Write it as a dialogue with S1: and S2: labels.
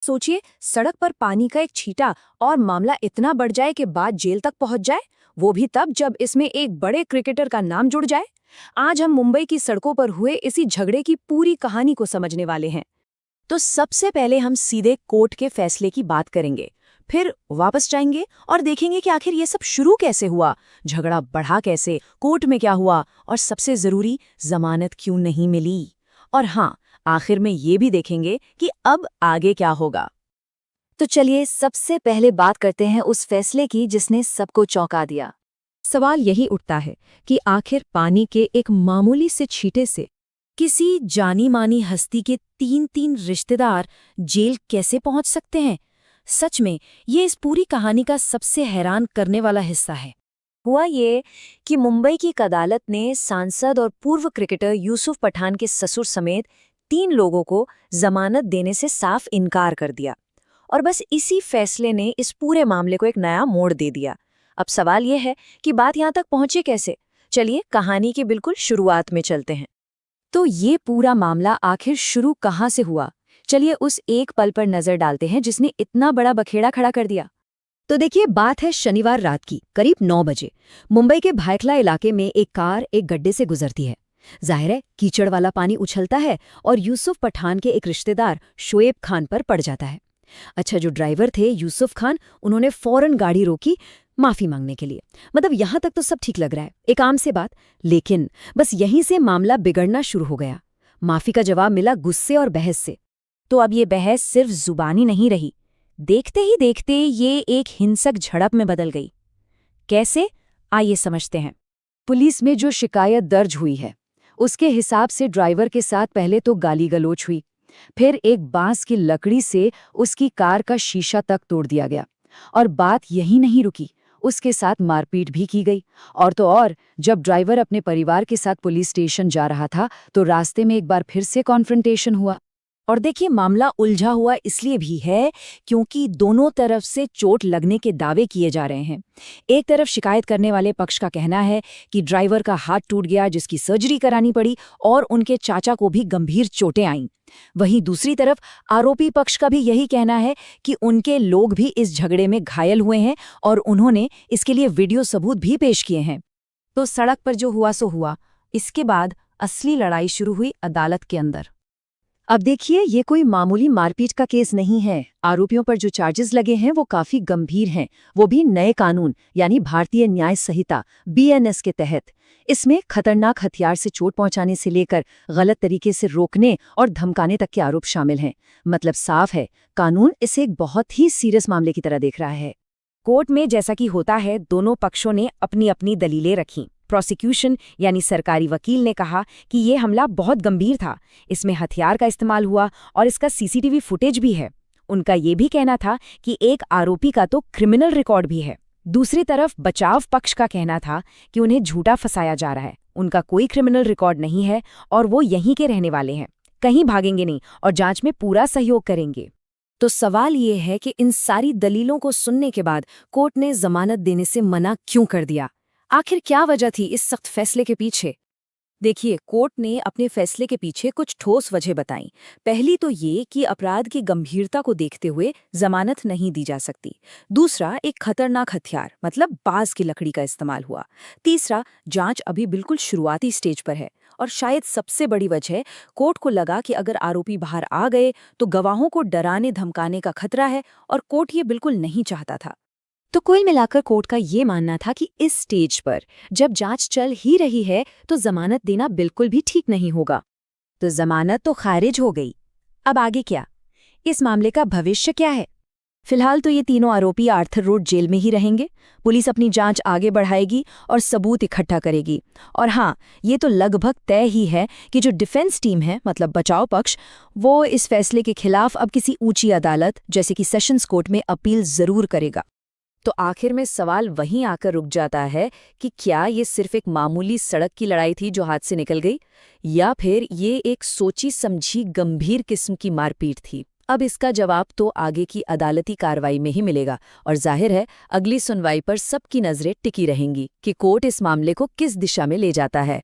S1: सोचिए, सड़क पर पानी का एक छींटा और मामला इतना बढ़ जाए कि बात जेल तक पहुंच जाए। वो भी तब जब इसमें एक बड़े क्रिकेटर का नाम जुड़ जाए। आज हम मुंबई की सड़कों पर हुए इसी झगड़े की पूरी कहानी को समझने वाले हैं। तो सबसे पहले हम सीधे कोर्ट के फैसले की बात करेंगे, फिर वापस जाएंगे और देखेंगे कि आखिर ये सब शुरू कैसे हुआ, झगड़ा बढ़ा कैसे, कोर्ट में क्या हुआ और सबसे जरूरी, जमानत क्यों नहीं मिली। और हाँ, आखिर में ये भी देखेंगे कि अब आगे क्या होगा। तो चलिए सबसे पहले बात करते हैं उस फैसले की जिसने सबको चौंका दिया। सवाल यही उठता है कि आखिर पानी के एक मामूली से छींटे से किसी जानी मानी हस्ती के तीन तीन रिश्तेदार जेल कैसे पहुंच सकते हैं। सच में ये इस पूरी कहानी का सबसे हैरान करने वाला हिस्सा है। हुआ ये कि मुंबई की एक अदालत ने सांसद और पूर्व क्रिकेटर यूसुफ पठान के ससुर समेत 3 लोगों को जमानत देने से साफ इनकार कर दिया। और बस इसी फैसले ने इस पूरे मामले को एक नया मोड़ दे दिया। अब सवाल यह है कि बात यहाँ तक पहुंची कैसे। चलिए कहानी की बिल्कुल शुरुआत में चलते हैं। तो ये पूरा मामला आखिर शुरू कहाँ से हुआ, चलिए उस एक पल पर नजर डालते हैं जिसने इतना बड़ा बखेड़ा खड़ा कर दिया। तो देखिए, बात है शनिवार रात की करीब 9 बजे। मुंबई के भायखला इलाके में एक कार एक गड्ढे से गुजरती है। जाहिर है कीचड़ वाला पानी उछलता है और यूसुफ पठान के एक रिश्तेदार शोएब खान पर पड़ जाता है। अच्छा, जो ड्राइवर थे यूसुफ खान, उन्होंने फौरन गाड़ी रोकी माफी मांगने के लिए। मतलब यहां तक तो सब ठीक लग रहा है, एक आम से बात। लेकिन बस यहीं से मामला बिगड़ना शुरू हो गया। माफी का जवाब मिला गुस्से और बहस से। तो अब ये बहस सिर्फ जुबानी नहीं रही, देखते ही देखते ये एक हिंसक झड़प में बदल गई। कैसे, आइए समझते हैं। पुलिस में जो शिकायत दर्ज हुई है उसके हिसाब से ड्राइवर के साथ पहले तो गाली गलौज हुई, फिर एक बांस की लकड़ी से उसकी कार का शीशा तक तोड़ दिया गया। और बात यही नहीं रुकी, उसके साथ मारपीट भी की गई। और तो और, जब ड्राइवर अपने परिवार के साथ पुलिस स्टेशन जा रहा था तो रास्ते में एक बार फिर से कॉन्फ्रंटेशन हुआ। और देखिए, मामला उलझा हुआ इसलिए भी है क्योंकि दोनों तरफ से चोट लगने के दावे किए जा रहे हैं। एक तरफ शिकायत करने वाले पक्ष का कहना है कि ड्राइवर का हाथ टूट गया जिसकी सर्जरी करानी पड़ी और उनके चाचा को भी गंभीर चोटें आईं। वहीं दूसरी तरफ आरोपी पक्ष का भी यही कहना है कि उनके लोग भी इस झगड़े में घायल हुए हैं और उन्होंने इसके लिए वीडियो सबूत भी पेश किए हैं। तो सड़क पर जो हुआ सो हुआ। इसके बाद असली लड़ाई शुरू हुई अदालत के अंदर। अब देखिए, ये कोई मामूली मारपीट का केस नहीं है। आरोपियों पर जो चार्जेस लगे हैं वो काफी गंभीर हैं, वो भी नए कानून यानी भारतीय न्याय संहिता BNS के तहत। इसमें खतरनाक हथियार से चोट पहुंचाने से लेकर गलत तरीके से रोकने और धमकाने तक के आरोप शामिल हैं। मतलब साफ है, कानून इसे एक बहुत ही सीरियस मामले की तरह देख रहा है। कोर्ट में जैसा कि होता है, दोनों पक्षों ने अपनी अपनी दलीलें रखीं। प्रोसिक्यूशन यानी सरकारी वकील ने कहा कि ये हमला बहुत गंभीर था, इसमें हथियार का इस्तेमाल हुआ और इसका CCTV फुटेज भी है। उनका ये भी कहना था कि एक आरोपी का तो क्रिमिनल रिकॉर्ड भी है। दूसरी तरफ बचाव पक्ष का कहना था कि उन्हें झूठा फंसाया जा रहा है, उनका कोई क्रिमिनल रिकॉर्ड नहीं है और वो यहीं के रहने वाले हैं, कहीं भागेंगे नहीं और जांच में पूरा सहयोग करेंगे। तो सवाल ये है कि इन सारी दलीलों को सुनने के बाद कोर्ट ने जमानत देने से मना क्यों कर दिया। आखिर क्या वजह थी इस सख्त फैसले के पीछे। देखिए, कोर्ट ने अपने फैसले के पीछे कुछ ठोस वजह बताई। पहली तो ये कि अपराध की गंभीरता को देखते हुए जमानत नहीं दी जा सकती। दूसरा, एक खतरनाक हथियार मतलब बांस की लकड़ी का इस्तेमाल हुआ। तीसरा, जांच अभी बिल्कुल शुरुआती स्टेज पर है। और शायद सबसे बड़ी वजह, कोर्ट को लगा कि अगर आरोपी बाहर आ गए तो गवाहों को डराने धमकाने का खतरा है और कोर्ट ये बिल्कुल नहीं चाहता था। तो कुल मिलाकर कोर्ट का ये मानना था कि इस स्टेज पर जब जांच चल ही रही है तो जमानत देना बिल्कुल भी ठीक नहीं होगा। तो जमानत तो खारिज हो गई। अब आगे क्या, इस मामले का भविष्य क्या है। फिलहाल तो ये तीनों आरोपी आर्थर रोड जेल में ही रहेंगे। पुलिस अपनी जांच आगे बढ़ाएगी और सबूत इकट्ठा करेगी। और हाँ, ये तो लगभग तय ही है कि जो डिफेंस टीम है मतलब बचाव पक्ष, वो इस फैसले के खिलाफ अब किसी ऊंची अदालत जैसे कि सेशंस कोर्ट में अपील जरूर करेगा। तो आखिर में सवाल वहीं आकर रुक जाता है कि क्या ये सिर्फ एक मामूली सड़क की लड़ाई थी जो हाथ से निकल गई, या फिर ये एक सोची समझी गंभीर किस्म की मारपीट थी। अब इसका जवाब तो आगे की अदालती कार्रवाई में ही मिलेगा और जाहिर है अगली सुनवाई पर सबकी नजरें टिकी रहेंगी कि कोर्ट इस मामले को किस दिशा में ले जाता है।